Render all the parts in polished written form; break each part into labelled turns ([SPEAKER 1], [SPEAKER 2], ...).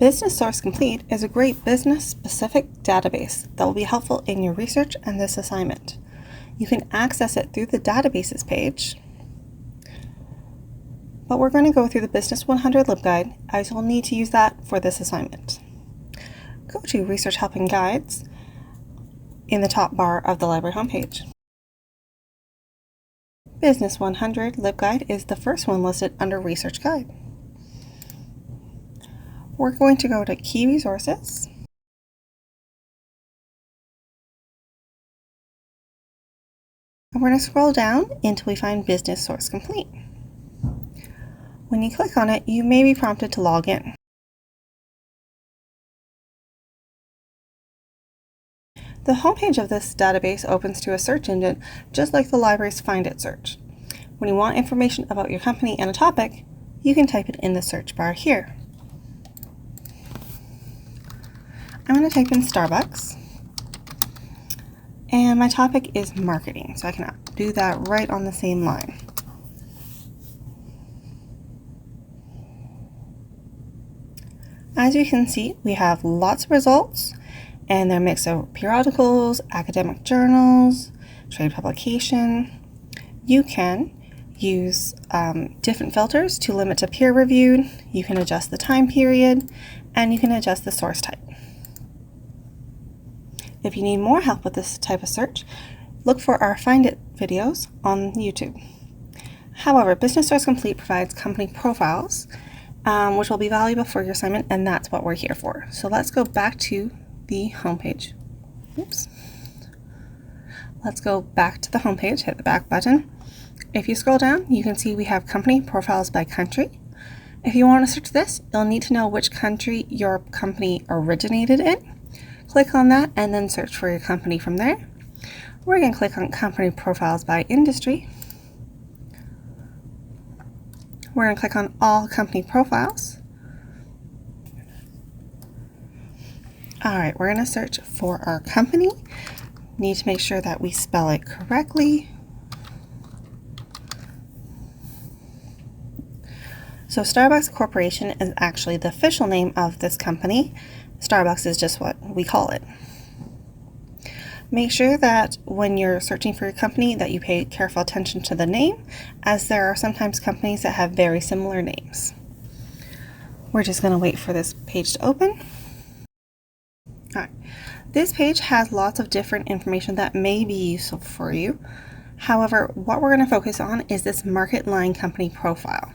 [SPEAKER 1] Business Source Complete is a great business-specific database that will be helpful in your research and this assignment. You can access it through the Databases page, but we're going to go through the Business 100 LibGuide as you'll need to use that for this assignment. Go to Research Help and Guides in the top bar of the library homepage. Business 100 LibGuide is the first one listed under Research Guide. We're going to go to Key Resources, and we're going to scroll down until we find Business Source Complete. When you click on it, you may be prompted to log in. The homepage of this database opens to a search engine just like the library's Find It search. When you want information about your company and a topic, you can type it in the search bar here. I'm going to type in Starbucks, and my topic is marketing, so I can do that right on the same line. As you can see, we have lots of results, and they're a mix of periodicals, academic journals, trade publication. You can use different filters to limit to peer reviewed. You can adjust the time period, and you can adjust the source type. If you need more help with this type of search, look for our Find It videos on YouTube. However, Business Source Complete provides company profiles, which will be valuable for your assignment, and that's what we're here for. So let's go back to the homepage. Oops. Let's go back to the homepage, hit the back button. If you scroll down, you can see we have company profiles by country. If you want to search this, you'll need to know which country your company originated in. Click on that and then search for your company from there. We're going to click on company profiles by industry. We're going to click on all company profiles. Alright, we're going to search for our company. Need to make sure that we spell it correctly. So Starbucks Corporation is actually the official name of this company. Starbucks is just what we call it. Make sure that when you're searching for your company that you pay careful attention to the name, as there are sometimes companies that have very similar names. We're just going to wait for this page to open. Alright, this page has lots of different information that may be useful for you. However, what we're going to focus on is this Marketline company profile.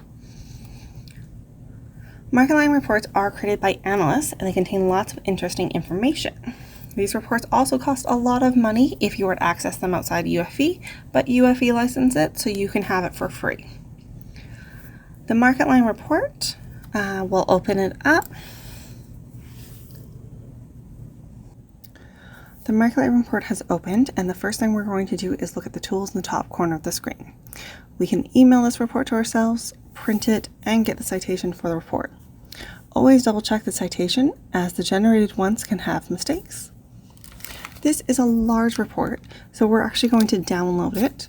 [SPEAKER 1] Marketline reports are created by analysts, and they contain lots of interesting information. These reports also cost a lot of money if you were to access them outside UFE, but UFE licenses it so you can have it for free. The Marketline report, we'll open it up. The Marketline report has opened, and the first thing we're going to do is look at the tools in the top corner of the screen. We can email this report to ourselves, print it, and get the citation for the report. Always double check the citation, as the generated ones can have mistakes. This is a large report, so we're actually going to download it.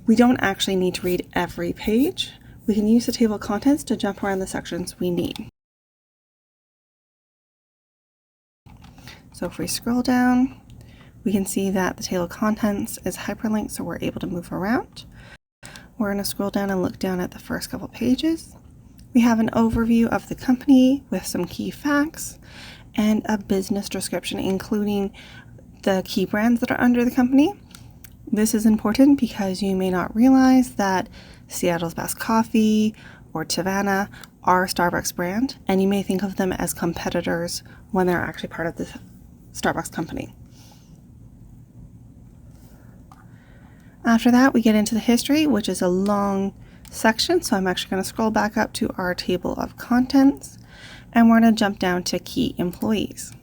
[SPEAKER 1] We don't actually need to read every page. We can use the table of contents to jump around the sections we need. So if we scroll down, we can see that the table of contents is hyperlinked, so we're able to move around. We're going to scroll down and look down at the first couple pages. We have an overview of the company with some key facts and a business description, including the key brands that are under the company. This is important because you may not realize that Seattle's Best Coffee or Savannah are Starbucks brand, and you may think of them as competitors when they're actually part of the Starbucks company. After that, we get into the history, which is a long section, so I'm actually going to scroll back up to our table of contents, and we're going to jump down to key employees.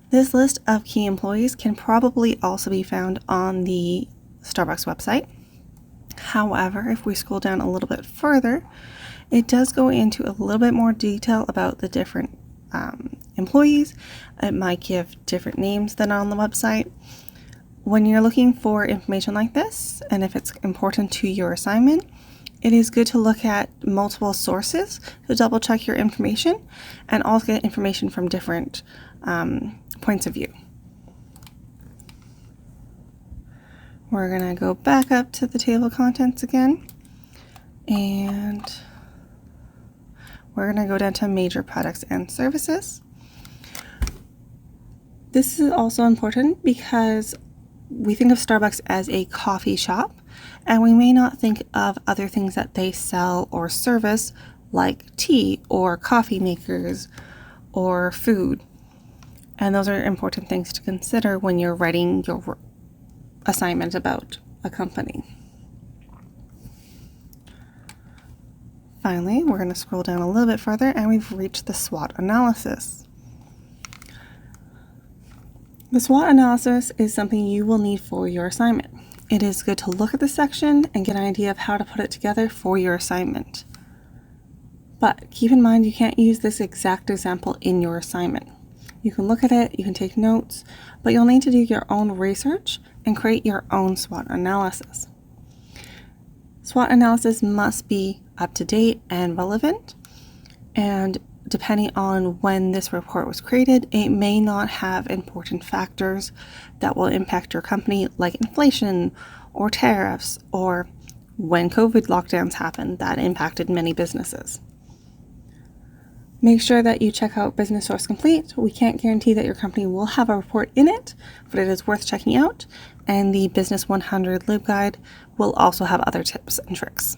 [SPEAKER 1] This list of key employees can probably also be found on the Starbucks website. However, if we scroll down a little bit further, it does go into a little bit more detail about the different employees. It might give different names than on the website. When you're looking for information like this, and if it's important to your assignment, it is good to look at multiple sources to double check your information and also get information from different points of view. We're going to go back up to the table of contents again, and we're going to go down to major products and services. This is also important because we think of Starbucks as a coffee shop, and we may not think of other things that they sell or service like tea or coffee makers or food. And those are important things to consider when you're writing your assignment about a company. Finally, we're going to scroll down a little bit further and we've reached the SWOT analysis. The SWOT analysis is something you will need for your assignment. It is good to look at the section and get an idea of how to put it together for your assignment. But keep in mind you can't use this exact example in your assignment. You can look at it, you can take notes, but you'll need to do your own research and create your own SWOT analysis. SWOT analysis must be up to date and relevant, and depending on when this report was created, it may not have important factors that will impact your company, like inflation or tariffs, or when COVID lockdowns happened that impacted many businesses. Make sure that you check out Business Source Complete. We can't guarantee that your company will have a report in it, but it is worth checking out. And the Business 100 LibGuide will also have other tips and tricks.